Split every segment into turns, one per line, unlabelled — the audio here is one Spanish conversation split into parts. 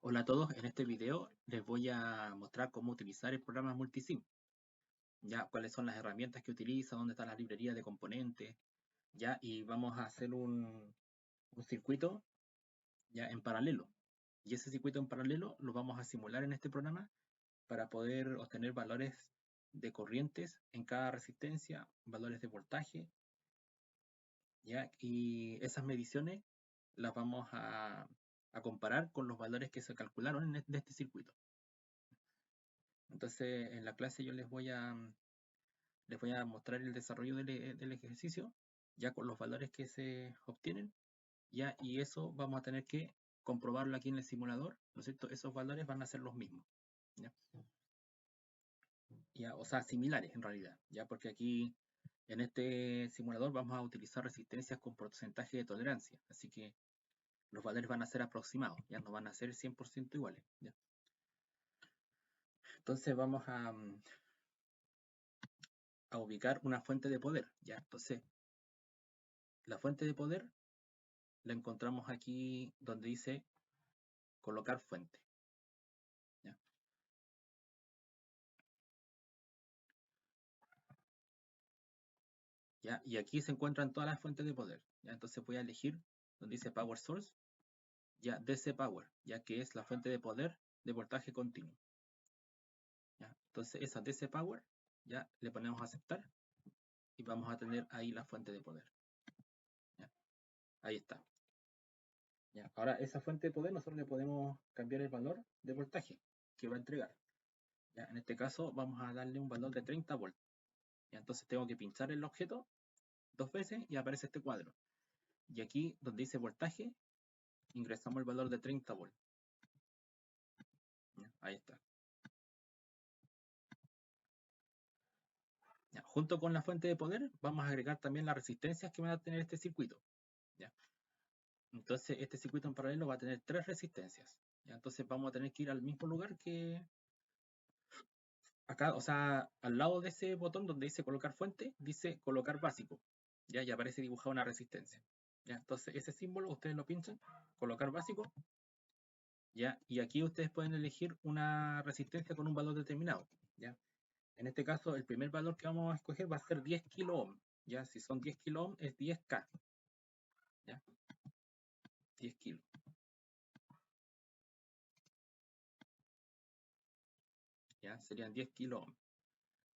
Hola a todos, en este video les voy a mostrar cómo utilizar el programa Multisim, ya cuáles son las herramientas que utiliza, dónde está la librería de componentes, ya y vamos a hacer un circuito ya en paralelo. Y ese circuito en paralelo lo vamos a simular en este programa para poder obtener valores de corrientes en cada resistencia, valores de voltaje, ya y esas mediciones las vamos a comparar con los valores que se calcularon de este circuito. Entonces, en la clase yo les voy a mostrar el desarrollo del ejercicio, ya con los valores que se obtienen, ya, y eso vamos a tener que comprobarlo aquí en el simulador, ¿no es cierto? Esos valores van a ser los mismos, ¿ya? Ya, o sea, similares en realidad, ya, porque aquí en este simulador vamos a utilizar resistencias con porcentaje de tolerancia, así que los valores van a ser aproximados, ya no van a ser 100% iguales, ¿ya? Entonces vamos a ubicar una fuente de poder, ¿ya? Entonces, la fuente de poder la encontramos aquí donde dice colocar fuente, ¿ya? ¿Ya? Y aquí se encuentran todas las fuentes de poder, ¿ya? Entonces voy a elegir donde dice Power Source, ya DC Power, ya que es la fuente de poder de voltaje continuo, ¿ya? Entonces esa DC Power, ya le ponemos a aceptar y vamos a tener ahí la fuente de poder, ¿ya? Ahí está, ¿ya? Ahora esa fuente de poder nosotros le podemos cambiar el valor de voltaje que va a entregar, ¿ya? En este caso vamos a darle un valor de 30 volts, ¿ya? Entonces tengo que pinchar el objeto 2 veces y aparece este cuadro. Y aquí donde dice voltaje, ingresamos el valor de 30 volts. ¿Ya? Ahí está. ¿Ya? Junto con la fuente de poder, vamos a agregar también las resistencias que va a tener este circuito, ¿ya? Entonces, este circuito en paralelo va a tener 3 resistencias, ¿ya? Entonces, vamos a tener que ir al mismo lugar que acá, o sea, al lado de ese botón donde dice colocar fuente, dice colocar básico, ¿ya? Y aparece dibujada una resistencia, ¿ya? Entonces, ese símbolo ustedes lo pinchan, colocar básico, ¿ya? Y aquí ustedes pueden elegir una resistencia con un valor determinado, ¿ya? En este caso, el primer valor que vamos a escoger va a ser 10 kilo ohm, ¿ya? Si son 10 kilo ohm, es 10K, ¿ya? 10 kilos, ¿ya? Serían 10 kilo ohm,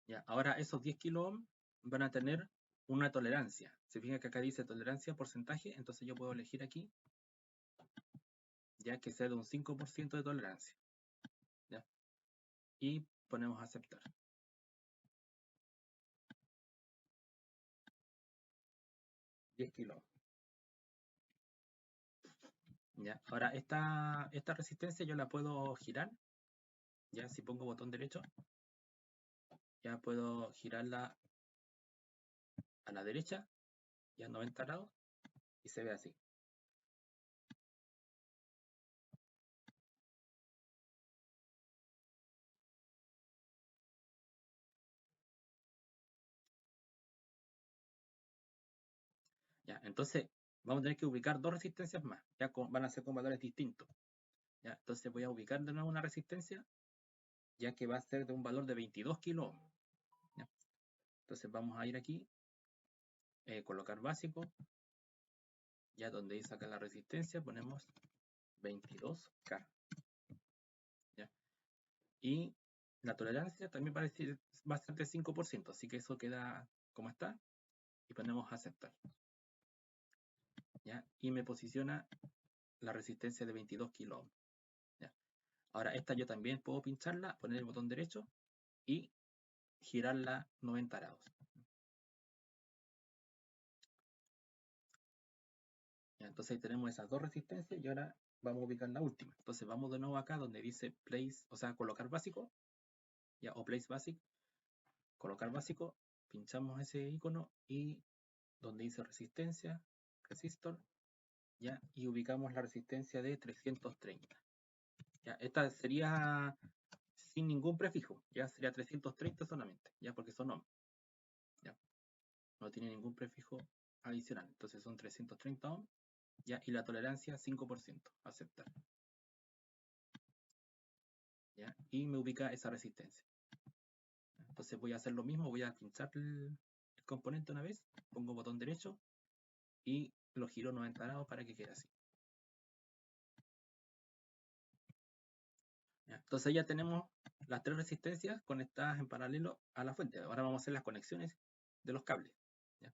¿ya? Ahora, esos 10 kilo ohm van a tener una tolerancia. Se fijan que acá dice tolerancia, porcentaje, entonces yo puedo elegir aquí, ya que sea de un 5% de tolerancia, ¿ya? Y ponemos aceptar. 10 kilo ohm, ¿ya? Ahora, esta resistencia yo la puedo girar, ya si pongo botón derecho, ya puedo girarla a la derecha, ya 90 grados, y se ve así. ¿Ya? Entonces, vamos a tener que ubicar 2 resistencias más, ya van a ser con valores distintos, ¿ya? Entonces voy a ubicar de nuevo una resistencia, ya que va a ser de un valor de 22 kilo ohm, ¿ya? Entonces vamos a ir aquí, colocar básico, ya donde dice acá la resistencia, ponemos 22K, ¿ya? Y la tolerancia también va a ser de 5%, así que eso queda como está, y ponemos aceptar, ¿ya? Y me posiciona la resistencia de 22 kilo ohm, ¿ya? Ahora esta yo también puedo pincharla, poner el botón derecho y girarla 90 grados. ¿Ya? Entonces ahí tenemos esas 2 resistencias y ahora vamos a ubicar la última. Entonces vamos de nuevo acá donde dice place, o sea, colocar básico, ya, o place basic, colocar básico, pinchamos ese icono y donde dice resistencia, resistor, ya, y ubicamos la resistencia de 330. Ya, esta sería sin ningún prefijo, ya sería 330 solamente, ya, porque son ohm, ya, no tiene ningún prefijo adicional, entonces son 330 ohm, ya, y la tolerancia 5%, aceptar. y me ubica esa resistencia. Entonces voy a hacer lo mismo, voy a pinchar el componente una vez, pongo botón derecho y lo giro 90 grados para que quede así. Entonces ya tenemos las tres resistencias conectadas en paralelo a la fuente. Ahora vamos a hacer las conexiones de los cables. ¿Ya?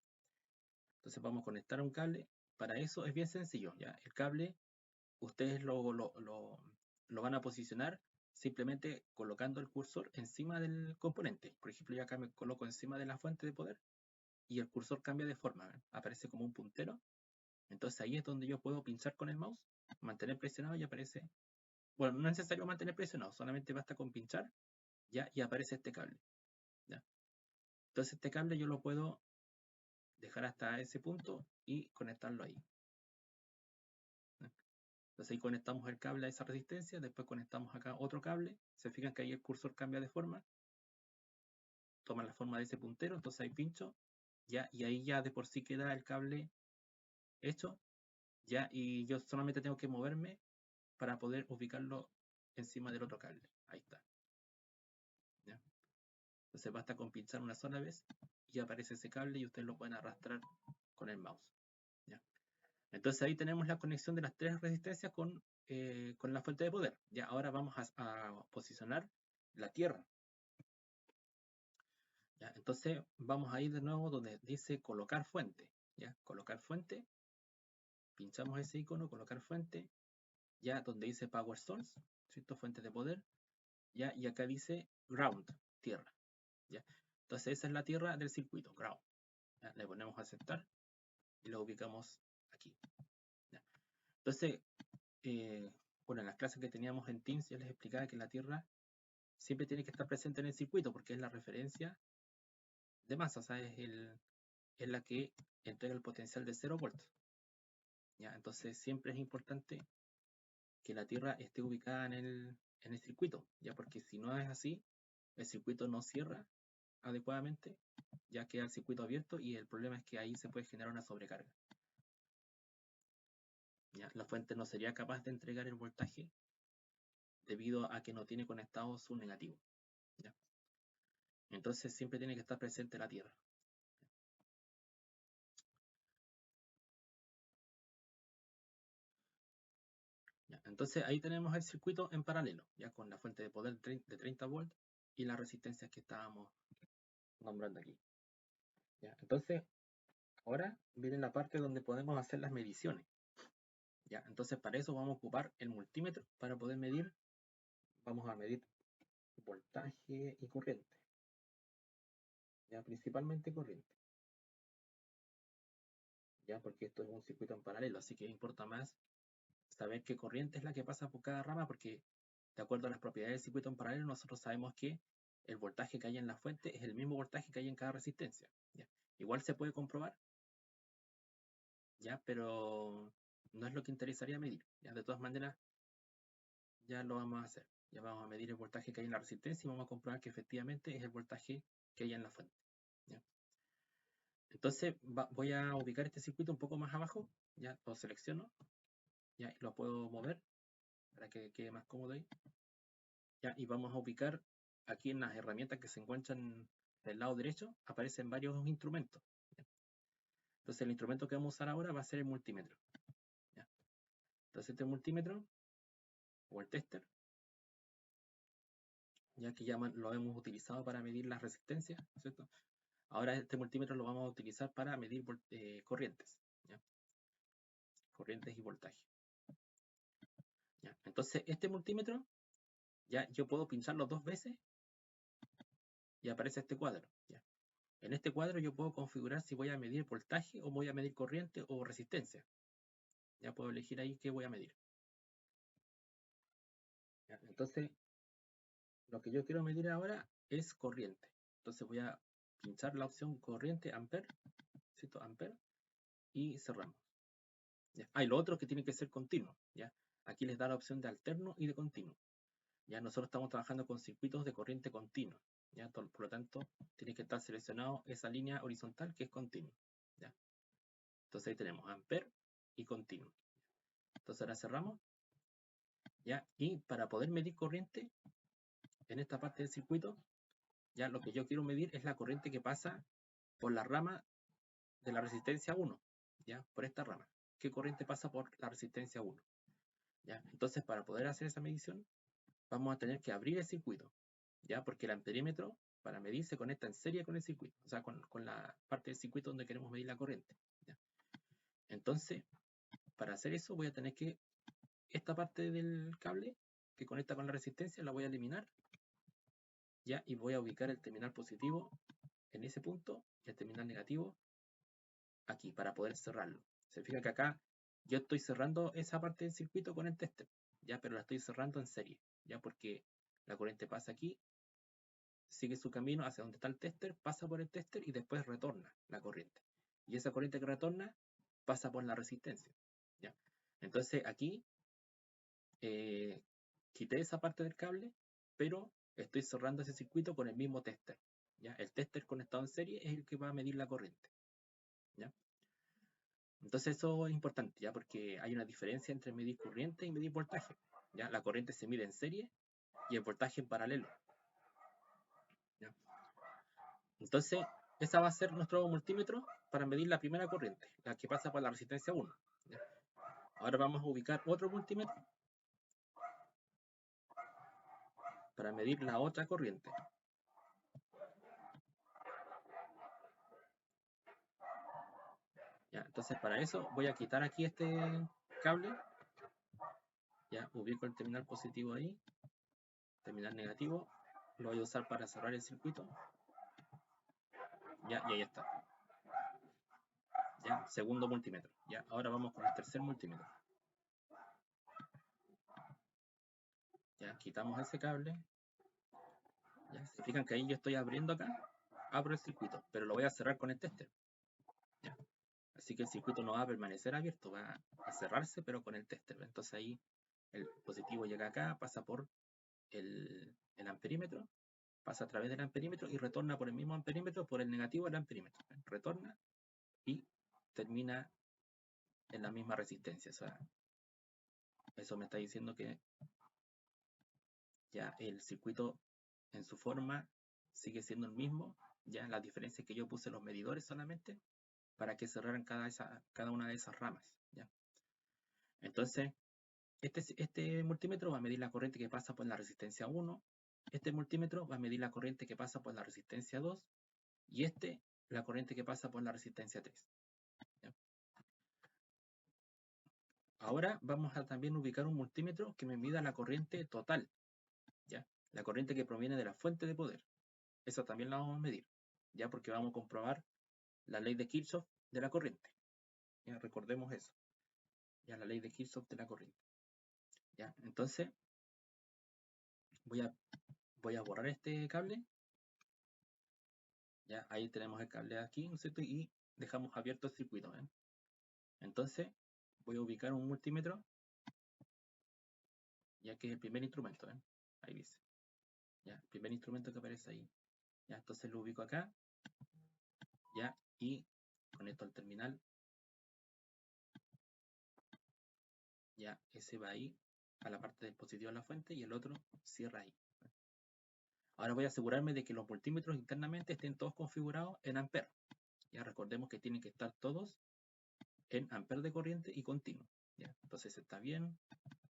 Entonces vamos a conectar un cable. Para eso es bien sencillo. ¿Ya? El cable ustedes lo van a posicionar simplemente colocando el cursor encima del componente. Por ejemplo, yo acá me coloco encima de la fuente de poder y el cursor cambia de forma. ¿Ven? Aparece como un puntero. Entonces ahí es donde yo puedo pinchar con el mouse, mantener presionado y aparece. Bueno, no es necesario mantener presionado, solamente basta con pinchar, ¿ya? Y aparece este cable, ¿ya? Entonces este cable yo lo puedo dejar hasta ese punto y conectarlo ahí, ¿ya? Entonces ahí conectamos el cable a esa resistencia, después conectamos acá otro cable, se fijan que ahí el cursor cambia de forma, toma la forma de ese puntero, entonces ahí pincho, ¿ya? Y ahí ya de por sí queda el cable hecho, ¿ya? Y yo solamente tengo que moverme para poder ubicarlo encima del otro cable, ahí está, ¿ya? Entonces basta con pinchar una sola vez y aparece ese cable y ustedes lo pueden arrastrar con el mouse, ¿ya? Entonces ahí tenemos la conexión de las tres resistencias con la fuente de poder. Ya ahora vamos a posicionar la tierra. ¿Ya? Entonces vamos a ir de nuevo donde dice colocar fuente. ¿Ya? Colocar fuente. Pinchamos ese icono, colocar fuente. Ya donde dice Power Source, ¿cierto? Fuente de poder. ¿Ya? Y acá dice ground, tierra. ¿Ya? Entonces esa es la tierra del circuito, ground. ¿Ya? Le ponemos a aceptar y lo ubicamos aquí. ¿Ya? Entonces, bueno, en las clases que teníamos en Teams yo les explicaba que la tierra siempre tiene que estar presente en el circuito porque es la referencia de masa, o sea, es la que entrega el potencial de 0 volts. ¿Ya? Entonces siempre es importante que la tierra esté ubicada en el circuito, ya porque si no es así, el circuito no cierra adecuadamente, ya queda el circuito abierto y el problema es que ahí se puede generar una sobrecarga. ¿Ya? La fuente no sería capaz de entregar el voltaje debido a que no tiene conectado su negativo. ¿Ya? Entonces siempre tiene que estar presente la tierra. ¿Ya? Entonces ahí tenemos el circuito en paralelo, ya con la fuente de poder de 30 volts y las resistencias que estábamos nombrando aquí. ¿Ya? Entonces, ahora viene la parte donde podemos hacer las mediciones. ¿Ya? Entonces para eso vamos a ocupar el multímetro para poder medir, vamos a medir voltaje y corriente. ¿Ya? Principalmente corriente. ¿Ya? Porque esto es un circuito en paralelo, así que importa más saber qué corriente es la que pasa por cada rama, porque de acuerdo a las propiedades del circuito en paralelo, nosotros sabemos que el voltaje que hay en la fuente es el mismo voltaje que hay en cada resistencia. ¿Ya? Igual se puede comprobar, ¿ya? Pero no es lo que interesaría medir. ¿Ya? De todas maneras, ya lo vamos a hacer. Ya vamos a medir el voltaje que hay en la resistencia y vamos a comprobar que efectivamente es el voltaje que hay en la fuente. ¿Ya? Entonces voy a ubicar este circuito un poco más abajo. Ya lo selecciono. Ya, y lo puedo mover para que quede más cómodo ahí. ¿Ya? Y vamos a ubicar aquí en las herramientas que se encuentran del lado derecho, aparecen varios instrumentos. ¿Ya? Entonces el instrumento que vamos a usar ahora va a ser el multímetro. ¿Ya? Entonces este multímetro, o el tester, ya que ya lo hemos utilizado para medir las resistencias, ¿cierto? Ahora este multímetro lo vamos a utilizar para medir corrientes. ¿Ya? Corrientes y voltaje. ¿Ya? Entonces este multímetro, ya yo puedo pincharlo 2 veces y aparece este cuadro. ¿Ya? En este cuadro yo puedo configurar si voy a medir voltaje o voy a medir corriente o resistencia. Ya puedo elegir ahí qué voy a medir. ¿Ya? Entonces, lo que yo quiero medir ahora es corriente. Entonces voy a pinchar la opción corriente ampere, ¿cierto? Ampere, y cerramos. ¿Ya? Y lo otro es que tiene que ser continuo. ¿Ya? Aquí les da la opción de alterno y de continuo. Ya nosotros estamos trabajando con circuitos de corriente continua. ¿Ya? Por lo tanto, tiene que estar seleccionado esa línea horizontal que es continua. ¿Ya? Entonces ahí tenemos ampere y continuo. Entonces ahora cerramos. ¿Ya? Y para poder medir corriente, en esta parte del circuito, ya lo que yo quiero medir es la corriente que pasa por la rama de la resistencia 1, ya, por esta rama. ¿Qué corriente pasa por la resistencia 1? ¿Ya? Entonces, para poder hacer esa medición, vamos a tener que abrir el circuito, ya, porque el amperímetro para medir se conecta en serie con el circuito, o sea, con la parte del circuito donde queremos medir la corriente. ¿Ya? Entonces, para hacer eso voy a tener que esta parte del cable que conecta con la resistencia la voy a eliminar, ya, y voy a ubicar el terminal positivo en ese punto y el terminal negativo aquí para poder cerrarlo. Se fija que acá yo estoy cerrando esa parte del circuito con el tester, ya, pero la estoy cerrando en serie, ya, porque la corriente pasa aquí, sigue su camino hacia donde está el tester, pasa por el tester y después retorna la corriente. Y esa corriente que retorna pasa por la resistencia, ya. Entonces aquí quité esa parte del cable, pero estoy cerrando ese circuito con el mismo tester, ¿ya? El tester conectado en serie es el que va a medir la corriente, ¿ya? Entonces eso es importante, ¿ya? Porque hay una diferencia entre medir corriente y medir voltaje, ¿ya? La corriente se mide en serie y el voltaje en paralelo, ¿ya? Entonces, esa va a ser nuestro multímetro para medir la primera corriente, la que pasa por la resistencia 1, ¿ya? Ahora vamos a ubicar otro multímetro para medir la otra corriente. ¿Ya? Entonces, para eso voy a quitar aquí este cable. Ya, ubico el terminal positivo ahí, terminal negativo, lo voy a usar para cerrar el circuito. Ya, y ahí está. Ya, segundo multímetro. Ya, ahora vamos con el tercer multímetro. Ya, quitamos ese cable. Ya, se fijan que ahí yo estoy abriendo acá, abro el circuito, pero lo voy a cerrar con el tester. Ya. Así que el circuito no va a permanecer abierto, va a cerrarse, pero con el tester. Entonces ahí el positivo llega acá, pasa por el amperímetro, pasa a través del amperímetro y retorna por el mismo amperímetro, por el negativo del amperímetro. Retorna y termina en la misma resistencia. O sea, eso me está diciendo que ya el circuito en su forma sigue siendo el mismo. Ya la diferencia es que yo puse los medidores solamente para que cerraran cada una de esas ramas. ¿Ya? Entonces, este multímetro va a medir la corriente que pasa por la resistencia 1, este multímetro va a medir la corriente que pasa por la resistencia 2 y este la corriente que pasa por la resistencia 3. ¿Ya? Ahora vamos a también ubicar un multímetro que me mida la corriente total, ¿ya? La corriente que proviene de la fuente de poder. Eso también la vamos a medir, ¿ya? Porque vamos a comprobar la ley de Kirchhoff de la corriente. ¿Ya? Recordemos eso. Ya, la ley de Kirchhoff de la corriente. ¿Ya? Entonces, voy a borrar este cable. Ya, ahí tenemos el cable aquí, ¿no es cierto? Y dejamos abierto el circuito. ¿Eh? Entonces, voy a ubicar un multímetro, ya que es el primer instrumento. ¿Eh? Ahí dice. Ya, el primer instrumento que aparece ahí. Ya, entonces lo ubico acá. Ya, y conecto al terminal. Ya, ese va ahí, a la parte del positivo de la fuente, y el otro cierra ahí. Ahora voy a asegurarme de que los multímetros internamente estén todos configurados en amperes. Ya recordemos que tienen que estar todos en amperes de corriente y continuo. ¿Ya? Entonces está bien.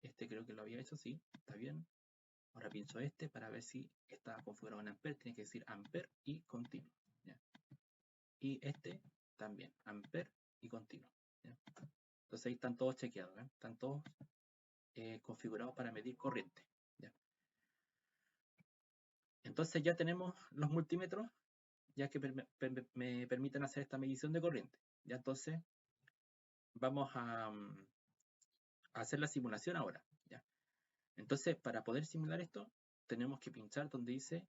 Este creo que lo había hecho, sí, está bien. Ahora pincho este para ver si está configurado en amperes. Tiene que decir amper y continuo. ¿Ya? Y este también, amper y continuo. ¿Ya? Entonces ahí están todos chequeados. ¿eh? Están todos configurados para medir corriente. ¿Ya? Entonces ya tenemos los multímetros ya que me permiten hacer esta medición de corriente. Ya entonces vamos a hacer la simulación ahora. ¿ya? Entonces, para poder simular esto, tenemos que pinchar donde dice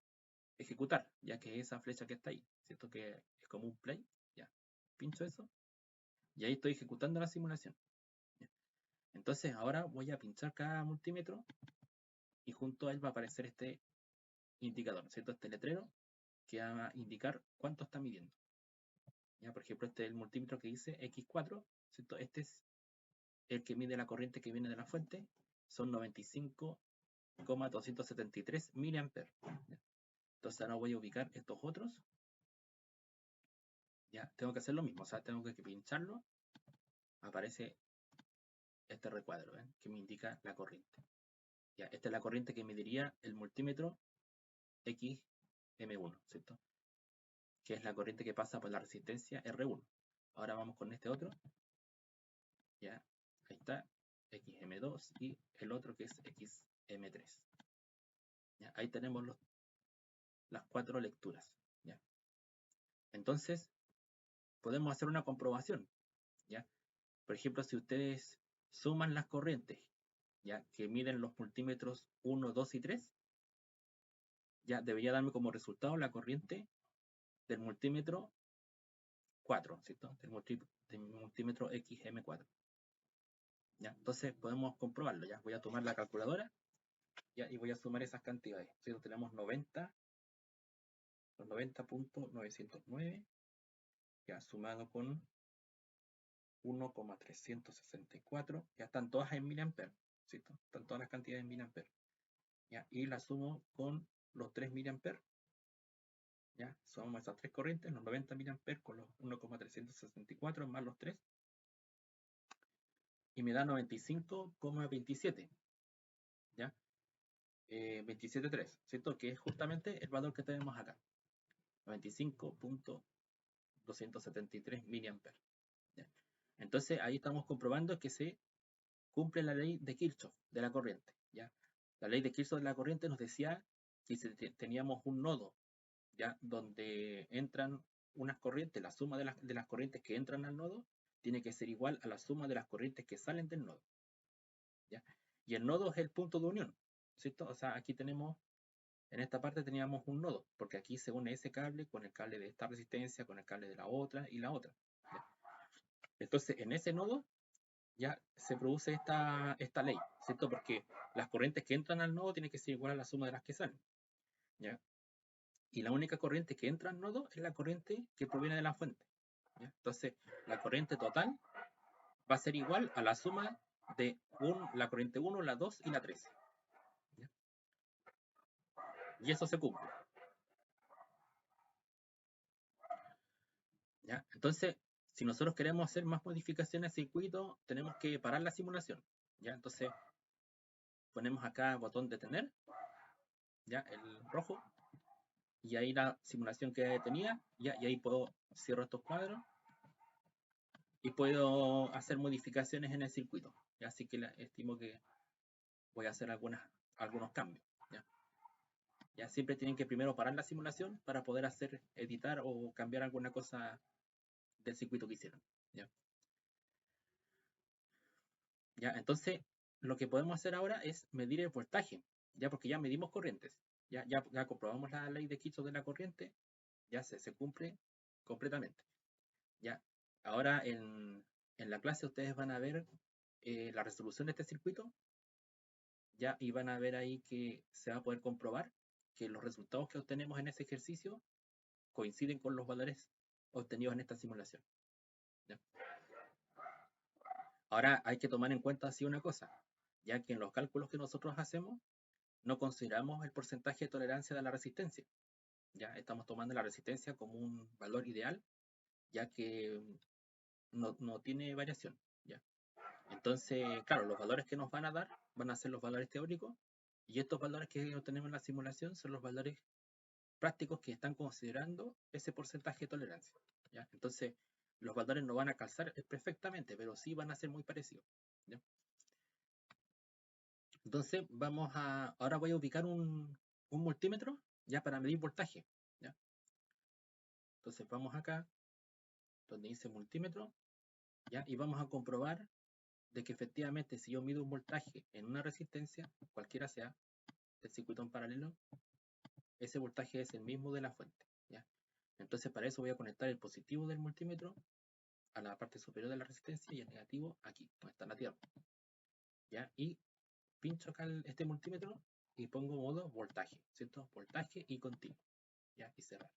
ejecutar, ya que es esa flecha que está ahí, ¿cierto? Que es como un play. Ya, pincho eso y ahí estoy ejecutando la simulación. ¿ya? Entonces, ahora voy a pinchar cada multímetro y junto a él va a aparecer este indicador, ¿cierto? Este letrero que va a indicar cuánto está midiendo. ¿ya? Por ejemplo, este es el multímetro que dice X4, ¿cierto? Este es el que mide la corriente que viene de la fuente, son 95 273 miliamperes. Entonces ahora voy a ubicar estos otros. Ya, tengo que hacer lo mismo, o sea, tengo que pincharlo. Aparece este recuadro, ¿ven? Que me indica la corriente. Ya, esta es la corriente que mediría el multímetro XM1, ¿cierto? Que es la corriente que pasa por la resistencia R1. Ahora vamos con este otro. Ya, ahí está, XM2 y el otro que es XM3. ¿Ya? Ahí tenemos las 4 lecturas. ¿Ya? Entonces, podemos hacer una comprobación. ¿Ya? Por ejemplo, si ustedes suman las corrientes, ¿ya? Que miden los multímetros 1, 2 y 3, ya debería darme como resultado la corriente del multímetro 4, ¿cierto? Del multímetro XM4. ¿Ya? Entonces podemos comprobarlo. ¿Ya? Voy a tomar la calculadora, ¿ya? Y voy a sumar esas cantidades. ¿Cierto? Tenemos 90, los 90.909, ya sumado con 1,364, ya están todas en miliamperes, ¿cierto? Están todas las cantidades en miliamperes. ¿Ya? Y la sumo con los 3 miliamperes. ¿Ya? Sumamos esas tres corrientes, los 90 miliamperes con los 1,364 más los 3. Y me da 95,27. ¿Ya? 27,3, ¿cierto? Que es justamente el valor que tenemos acá. 95.273 miliamperes. ¿Ya? Entonces ahí estamos comprobando que se cumple la ley de Kirchhoff de la corriente. ¿Ya? La ley de Kirchhoff de la corriente nos decía que si teníamos un nodo, ¿ya? Donde entran unas corrientes, la suma de las corrientes que entran al nodo tiene que ser igual a la suma de las corrientes que salen del nodo. ¿Ya? Y el nodo es el punto de unión, ¿cierto? O sea, aquí tenemos, en esta parte teníamos un nodo, porque aquí se une ese cable con el cable de esta resistencia, con el cable de la otra y la otra. ¿Ya? Entonces, en ese nodo ya se produce esta ley, ¿cierto? Porque las corrientes que entran al nodo tienen que ser igual a la suma de las que salen. ¿Ya? Y la única corriente que entra al nodo es la corriente que proviene de la fuente. ¿Ya? Entonces, la corriente total va a ser igual a la suma de la corriente 1, la 2 y la 3. ¿Ya? Y eso se cumple. ¿Ya? Entonces, si nosotros queremos hacer más modificaciones al circuito, tenemos que parar la simulación. ¿Ya? Entonces, ponemos acá botón detener, ¿ya? El rojo, y ahí la simulación que tenía, ¿ya? Y ahí puedo cierro estos cuadros y puedo hacer modificaciones en el circuito. ¿Ya? Así que estimo que voy a hacer algunos cambios. ¿Ya? Ya siempre tienen que primero parar la simulación para poder editar o cambiar alguna cosa del circuito que hicieron. ¿Ya? ¿Ya? Entonces, lo que podemos hacer ahora es medir el voltaje, ¿ya? Porque ya medimos corrientes. Ya comprobamos la ley de Kirchhoff de la corriente, ya se cumple completamente. ¿Ya? Ahora en la clase ustedes van a ver la resolución de este circuito, ¿ya? Y van a ver ahí que se va a poder comprobar que los resultados que obtenemos en ese ejercicio coinciden con los valores obtenidos en esta simulación. ¿Ya? Ahora hay que tomar en cuenta así una cosa, ya que en los cálculos que nosotros hacemos no consideramos el porcentaje de tolerancia de la resistencia. Ya estamos tomando la resistencia como un valor ideal, ya que no tiene variación. ¿Ya? Entonces, claro, los valores que nos van a dar van a ser los valores teóricos, y estos valores que obtenemos en la simulación son los valores prácticos que están considerando ese porcentaje de tolerancia. ¿Ya? Entonces, los valores no van a calzar perfectamente, pero sí van a ser muy parecidos. ¿Ya? Entonces, ahora voy a ubicar un multímetro ya para medir voltaje. ¿Ya? Entonces, vamos acá, donde dice multímetro, ¿ya? Y vamos a comprobar de que efectivamente si yo mido un voltaje en una resistencia, cualquiera sea, del circuito en paralelo, ese voltaje es el mismo de la fuente. ¿Ya? Entonces para eso voy a conectar el positivo del multímetro a la parte superior de la resistencia y el negativo aquí, donde está la tierra. ¿Ya? Y pincho acá este multímetro y pongo modo voltaje, ¿cierto? Voltaje y continuo. ¿Ya? Y cerrar.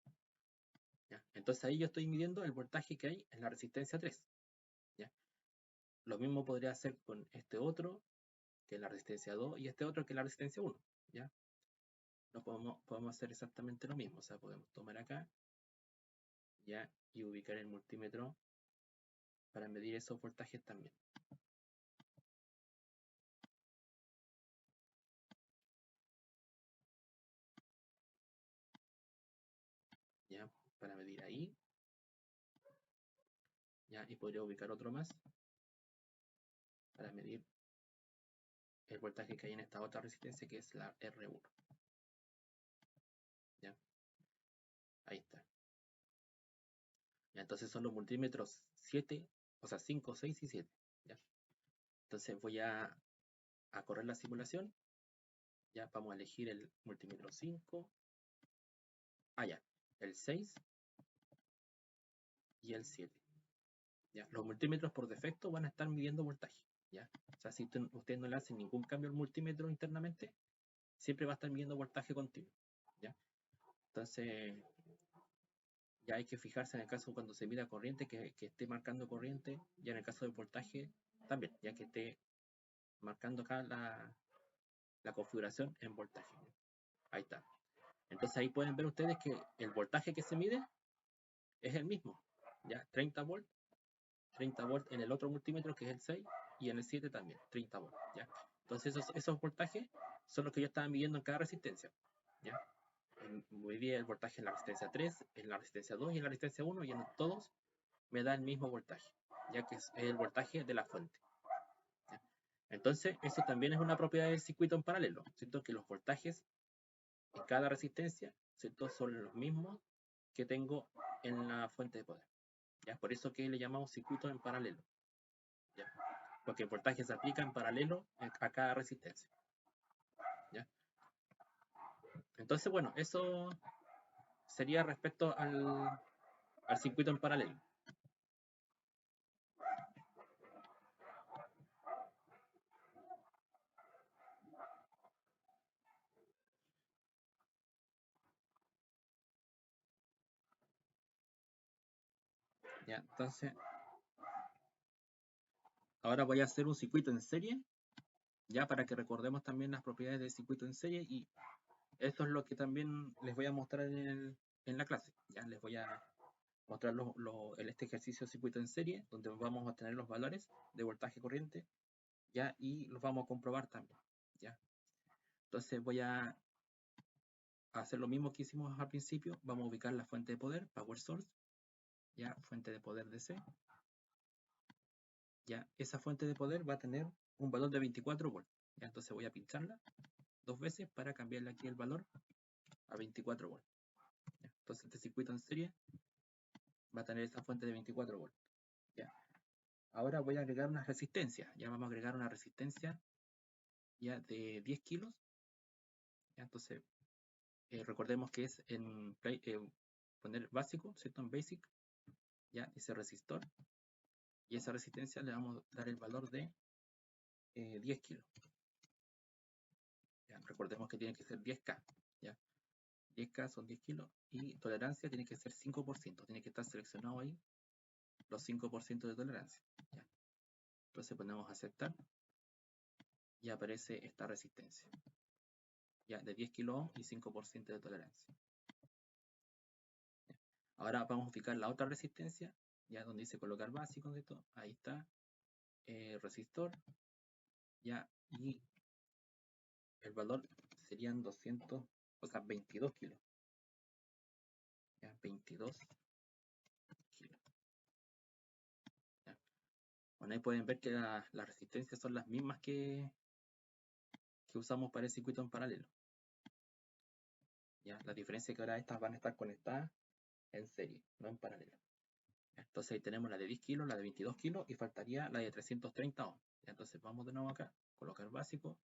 ¿Ya? Entonces ahí yo estoy midiendo el voltaje que hay en la resistencia 3. ¿Ya? Lo mismo podría hacer con este otro, que es la resistencia 2, y este otro que es la resistencia 1, ¿ya? No podemos hacer exactamente lo mismo, o sea, podemos tomar acá, ¿ya? Y ubicar el multímetro para medir esos voltajes también. ¿Ya? Para medir ahí. ¿Ya? Y podría ubicar otro más para medir el voltaje que hay en esta otra resistencia, que es la R1. ¿Ya? Ahí está. ¿Ya? Entonces son los multímetros 7, o sea, 5, 6 y 7. ¿Ya? Entonces voy a correr la simulación. Ya vamos a elegir el multímetro 5. Ya. El 6 y el 7. ¿Ya? Los multímetros por defecto van a estar midiendo voltaje. ¿Ya? O sea, si usted no le hace ningún cambio al multímetro internamente, siempre va a estar midiendo voltaje continuo. ¿Ya? Entonces, ya hay que fijarse en el caso cuando se mida corriente, que esté marcando corriente, y en el caso de voltaje también, ya que esté marcando acá la configuración en voltaje. Ahí está. Entonces ahí pueden ver ustedes que el voltaje que se mide es el mismo, ya 30 volts en el otro multímetro que es el 6 y en el 7 también, 30 volts, ¿ya? Entonces esos voltajes son los que yo estaba midiendo en cada resistencia, ¿ya? Medí el voltaje en la resistencia 3, en la resistencia 2 y en la resistencia 1 y en todos me da el mismo voltaje, ya que es el voltaje de la fuente. ¿Ya? Entonces eso también es una propiedad del circuito en paralelo, ¿cierto? Que los voltajes en cada resistencia, ¿cierto? Son los mismos que tengo en la fuente de poder. ¿Ya? Por eso que le llamamos circuito en paralelo. ¿Ya? Porque el voltaje se aplica en paralelo a cada resistencia. ¿Ya? Entonces, bueno, eso sería respecto al circuito en paralelo. ¿Ya? Entonces, ahora voy a hacer un circuito en serie, ya para que recordemos también las propiedades del circuito en serie, y esto es lo que también les voy a mostrar en la clase. Ya les voy a mostrar este ejercicio de circuito en serie, donde vamos a tener los valores de voltaje corriente, ya, y los vamos a comprobar también, ya. Entonces voy a hacer lo mismo que hicimos al principio. Vamos a ubicar la fuente de poder, power source, ya, fuente de poder DC. Ya, esa fuente de poder va a tener un valor de 24 volts. Ya, entonces voy a pincharla 2 veces para cambiarle aquí el valor a 24 volts. Ya, entonces este circuito en serie va a tener esa fuente de 24 volts. Ya. Ahora voy a agregar una resistencia. Ya vamos a agregar una resistencia ya de 10 kilos. Ya, entonces recordemos que es en poner básico, ¿cierto? En basic. Ya, ese resistor. Y esa resistencia le vamos a dar el valor de 10 kilos. Ya, recordemos que tiene que ser 10K. ¿Ya? 10K son 10 kilos. Y tolerancia tiene que ser 5%. Tiene que estar seleccionado ahí los 5% de tolerancia. ¿Ya? Entonces ponemos aceptar. Y aparece esta resistencia. Ya, de 10 kilo ohm y 5% de tolerancia. ¿Ya? Ahora vamos a ubicar la otra resistencia. Ya, donde dice colocar básico de esto. Ahí está. Resistor. Ya, y el valor serían 200, o sea, 22 kilos. Ya, 22 kilos. Ya. Bueno, ahí pueden ver que las resistencias son las mismas que usamos para el circuito en paralelo. ¿Ya? La diferencia es que ahora estas van a estar conectadas en serie, no en paralelo. ¿Ya? Entonces ahí tenemos la de 10 kilos, la de 22 kilos y faltaría la de 330 ohms. ¿Ya? Entonces vamos de nuevo acá, colocar básico,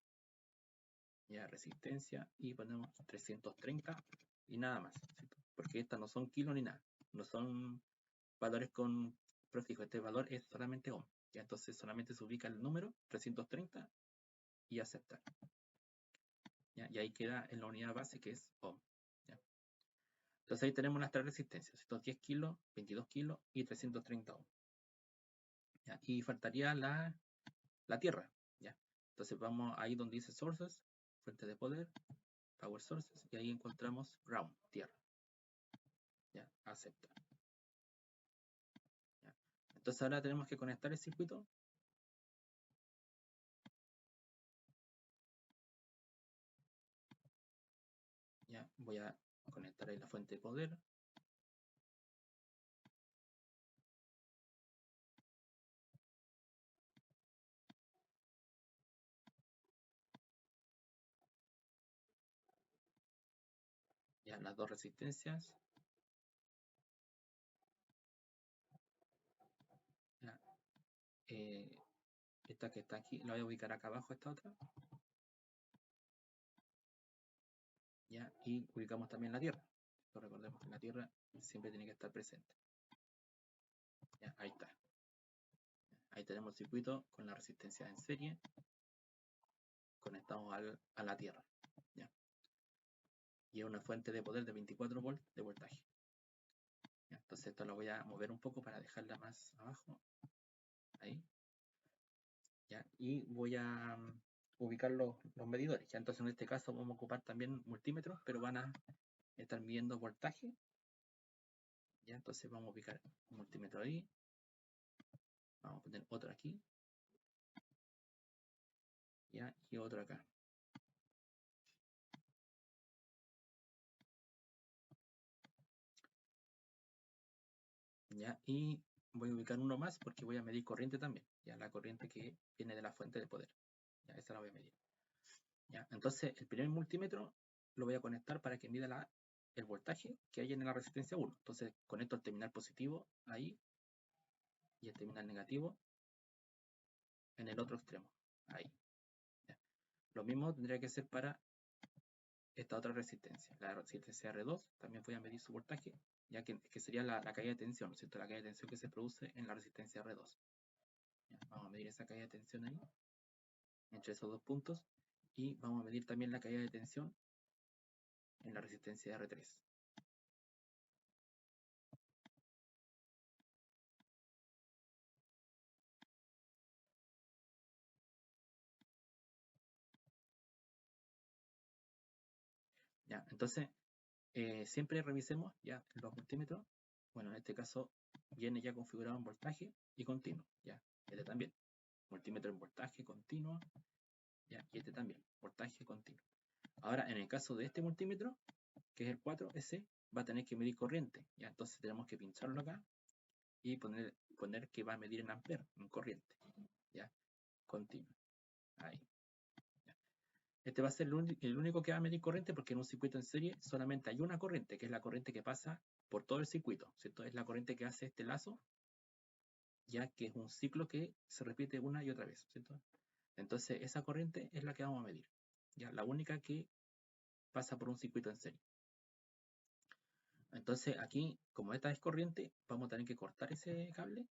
ya resistencia y ponemos 330 y nada más, ¿cierto? Porque estas no son kilos ni nada, no son valores con prefijo, este valor es solamente ohm. ¿Ya? Entonces solamente se ubica el número 330 y aceptar. ¿Ya? Y ahí queda en la unidad base que es ohm. ¿Ya? Entonces ahí tenemos las tres resistencias, estos 10 kilos, 22 kilos y 330 ohms. ¿Ya? Y faltaría la tierra. ¿Ya? Entonces vamos ahí donde dice sources, fuente de poder, power sources, y ahí encontramos ground, tierra. Ya, acepta. Ya. Entonces ahora tenemos que conectar el circuito. Ya, voy a conectar ahí la fuente de poder. Ya, las dos resistencias. Ya, esta que está aquí, la voy a ubicar acá abajo, esta otra. Ya, y ubicamos también la tierra. Pero recordemos que la tierra siempre tiene que estar presente. Ya, ahí está. Ahí tenemos el circuito con la resistencia en serie conectado a la tierra. ¿Ya? Y es una fuente de poder de 24 volts de voltaje. ¿Ya? Entonces esto lo voy a mover un poco para dejarla más abajo. Ahí. ¿Ya? Y voy a ubicar los medidores. ¿Ya? Entonces en este caso vamos a ocupar también multímetros, pero van a estar midiendo voltaje. ¿Ya? Entonces vamos a ubicar un multímetro ahí. Vamos a poner otro aquí. ¿Ya? Y otro acá. ¿Ya? Y voy a ubicar uno más porque voy a medir corriente también. Ya, la corriente que viene de la fuente de poder. Ya, esa la voy a medir. ¿Ya? Entonces, el primer multímetro lo voy a conectar para que mida el voltaje que hay en la resistencia 1. Entonces, conecto el terminal positivo ahí y el terminal negativo en el otro extremo. Ahí. ¿Ya? Lo mismo tendría que ser para esta otra resistencia. La resistencia R2 también voy a medir su voltaje, ya que sería la caída de tensión, ¿no es cierto? La caída de tensión que se produce en la resistencia R2. ¿Ya? Vamos a medir esa caída de tensión ahí, entre esos dos puntos, y vamos a medir también la caída de tensión en la resistencia R3. ¿Ya? Entonces, siempre revisemos ya los multímetros. Bueno, en este caso viene ya configurado en voltaje y continuo. ¿Ya? Este también. Multímetro en voltaje continuo. ¿Ya? Y este también. Voltaje continuo. Ahora, en el caso de este multímetro, que es el 4S, va a tener que medir corriente. ¿Ya? Entonces tenemos que pincharlo acá y poner que va a medir en amperes, en corriente. ¿Ya? Continuo. Ahí. Este va a ser el único que va a medir corriente porque en un circuito en serie solamente hay una corriente, que es la corriente que pasa por todo el circuito, ¿cierto? Es la corriente que hace este lazo, ya que es un ciclo que se repite una y otra vez, ¿cierto? Entonces esa corriente es la que vamos a medir, ya, la única que pasa por un circuito en serie. Entonces aquí, como esta es corriente, vamos a tener que cortar ese cable,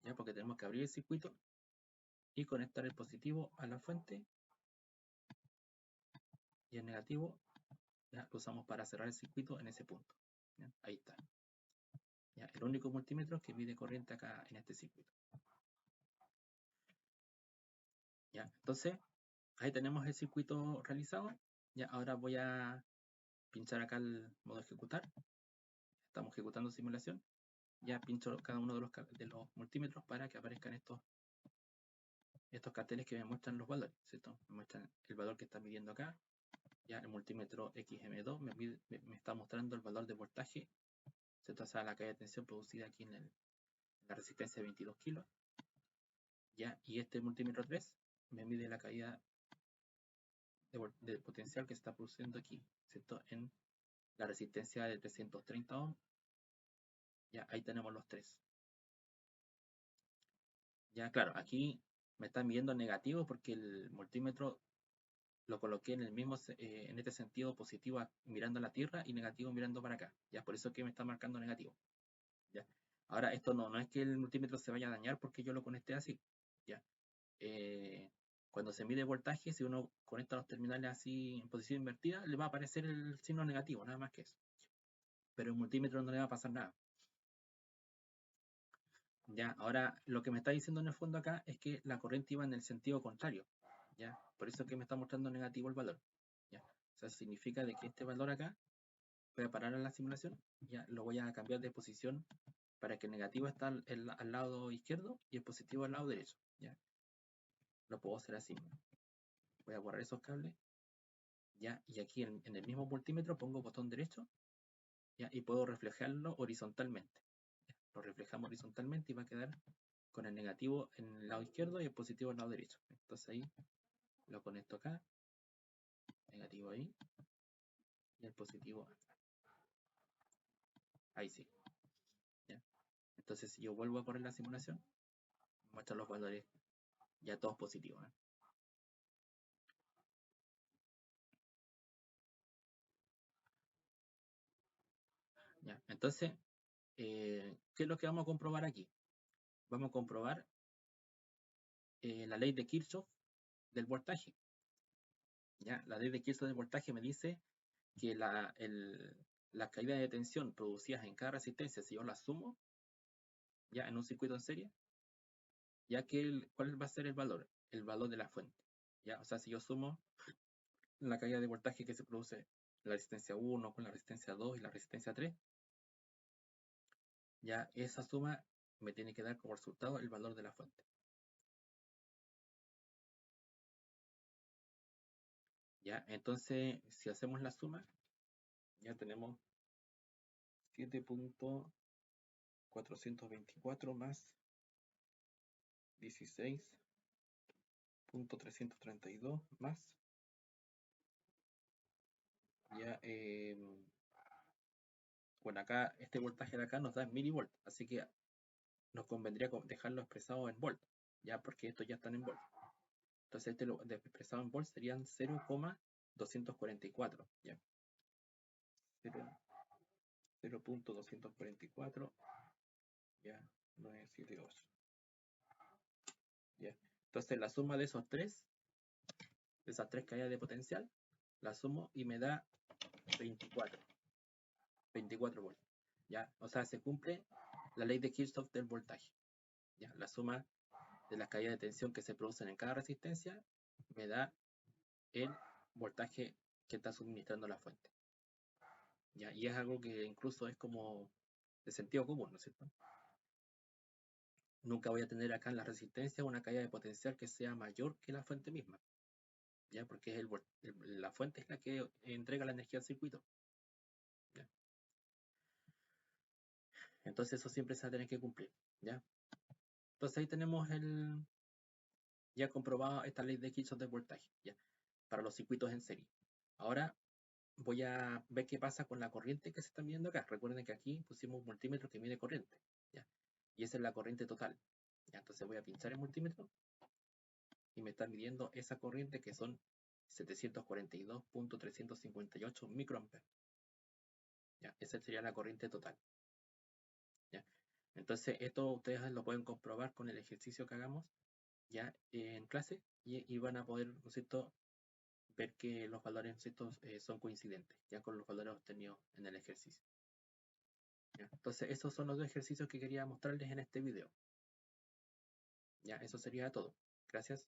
ya, porque tenemos que abrir el circuito y conectar el positivo a la fuente y el negativo ya lo usamos para cerrar el circuito en ese punto. ¿Ya? Ahí está. ¿Ya? El único multímetro que mide corriente acá en este circuito. ¿Ya? Entonces, ahí tenemos el circuito realizado. Ya, ahora voy a pinchar acá el modo ejecutar. Estamos ejecutando simulación. Ya pincho cada uno de los multímetros para que aparezcan estos carteles que me muestran los valores, ¿cierto? Me muestran el valor que está midiendo acá. Ya el multímetro XM2 me está mostrando el valor de voltaje, ¿cierto? O sea, la caída de tensión producida aquí en la resistencia de 22 kilos. ¿Ya? Y este multímetro 3 me mide la caída de potencial que se está produciendo aquí, ¿cierto? En la resistencia de 330 ohms. Ya, ahí tenemos los tres. Ya, claro, aquí me están midiendo negativo porque el multímetro lo coloqué en el mismo, en este sentido positivo mirando a la Tierra y negativo mirando para acá. Ya, por eso es que me está marcando negativo. Ya. Ahora, esto no es que el multímetro se vaya a dañar porque yo lo conecté así. Ya. Cuando se mide voltaje, si uno conecta los terminales así en posición invertida, le va a aparecer el signo negativo, nada más que eso. Pero el multímetro no le va a pasar nada. Ya, ahora lo que me está diciendo en el fondo acá es que la corriente iba en el sentido contrario. ¿ya? Por eso es que me está mostrando negativo el valor, ¿ya? O sea, significa de que este valor acá, voy a parar en la simulación, ya lo voy a cambiar de posición para que el negativo está al lado izquierdo y el positivo al lado derecho, ¿ya? Lo puedo hacer así. Voy a borrar esos cables, ¿ya? Y aquí en el mismo multímetro pongo botón derecho, ¿ya? Y puedo reflejarlo horizontalmente. ¿Ya? Lo reflejamos horizontalmente y va a quedar con el negativo en el lado izquierdo y el positivo en el lado derecho. Entonces ahí lo conecto acá, negativo ahí y el positivo acá. Ahí sí. ¿Ya? Entonces si yo vuelvo a correr la simulación, muestra los valores ya todos positivos, ¿eh? ¿Ya? Entonces, ¿qué es lo que vamos a comprobar aquí? Vamos a comprobar la ley de Kirchhoff del voltaje. ¿Ya? La ley de Kirchhoff del voltaje me dice que las caídas de tensión producidas en cada resistencia, si yo las sumo, ya en un circuito en serie, ya que ¿cuál va a ser el valor? El valor de la fuente. ¿Ya? O sea, si yo sumo la caída de voltaje que se produce en la resistencia 1 con la resistencia 2 y la resistencia 3, ya esa suma me tiene que dar como resultado el valor de la fuente. ¿Ya? Entonces, si hacemos la suma, ya tenemos 7.424 más 16.332 más, ya, bueno, acá este voltaje de acá nos da en milivolt, así que nos convendría dejarlo expresado en volt, ya, porque estos ya están en volt. Entonces este lo expresado en volt serían 0,244, ya. 0.244, ya, 978. Ya. Entonces la suma de esos tres, de esas tres caídas de potencial, la sumo y me da 24 volts. ¿Ya? O sea, se cumple la ley de Kirchhoff del voltaje. ¿Ya? La suma de las caídas de tensión que se producen en cada resistencia me da el voltaje que está suministrando la fuente. ¿Ya? Y es algo que incluso es como de sentido común, ¿no es cierto? Nunca voy a tener acá en la resistencia una caída de potencial que sea mayor que la fuente misma, ¿ya? Porque es la fuente es la que entrega la energía al circuito, ¿ya? Entonces eso siempre se va a tener que cumplir, ¿ya? Entonces ahí tenemos ya comprobado esta ley de Kirchhoff del voltaje, ¿ya? Para los circuitos en serie. Ahora voy a ver qué pasa con la corriente que se está midiendo acá. Recuerden que aquí pusimos un multímetro que mide corriente, ¿ya? Y esa es la corriente total, ¿ya? Entonces voy a pinchar el multímetro y me está midiendo esa corriente que son 742.358 microamperes, ¿ya? Esa sería la corriente total, ¿ya? Entonces esto ustedes lo pueden comprobar con el ejercicio que hagamos ya en clase y van a poder, ¿no es cierto?, ver que los valores son coincidentes ya con los valores obtenidos en el ejercicio. ¿Ya? Entonces esos son los dos ejercicios que quería mostrarles en este video. Ya, eso sería todo. Gracias.